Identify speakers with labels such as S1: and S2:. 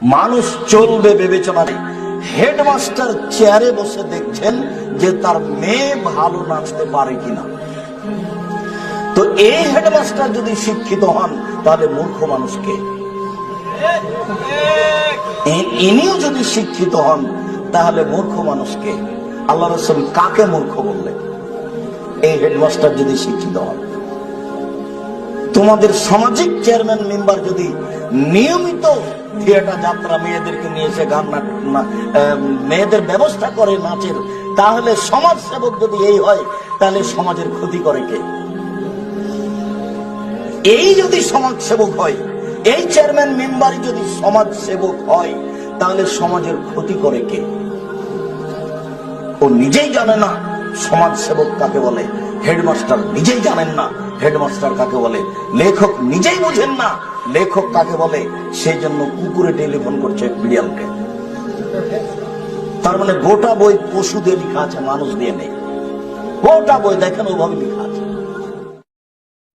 S1: মানুষ চলবে বিবেচনায়। হেডমাস্টার চেয়ারে বসে দেখছেন যে তার মেয়ে ভালো নাচতে পারে কিনা। তো এই হেডমাস্টার যদি শিক্ষিত হন তাহলে মূর্খ মানুষকে, ইনিও যদি শিক্ষিত হন তাহলে মূর্খ মানুষকে। আল্লাহ রাসূল কাকে মূর্খ বললেন? এই হেডমাস্টার যদি শিক্ষিত হন। তোমাদের সামাজিক চেয়ারম্যান মেম্বার যদি নিয়মিত থিয়েটার যাত্রা মেয়েদেরকে নিয়ে এসে গান মেয়েদের ব্যবস্থা করে নাচের, তাহলে সমাজ সেবক যদি এই হয় তাহলে সমাজের ক্ষতি করে কে? এই যদি সমাজ সেবক হয়, এই চেয়ারম্যান মেম্বারই যদি সমাজ সেবক হয় তাহলে সমাজের ক্ষতি করে কে? ও নিজেই জানে না সমাজ সেবক কাকে বলে, হেডমাস্টার নিজেই জানেন না হেডমাস্টার কাকে বলে, লেখক নিজেই বুঝেন না লেখক কাকে বলে, সেই জন্য কুকুরে টেলিফোন করছে বিড়ালকে। তার মানে গোটা বই পশু দিয়ে লেখা আছে, মানুষ দিয়ে নেই। গোটা বই দেখেন ওভাবে লেখা আছে।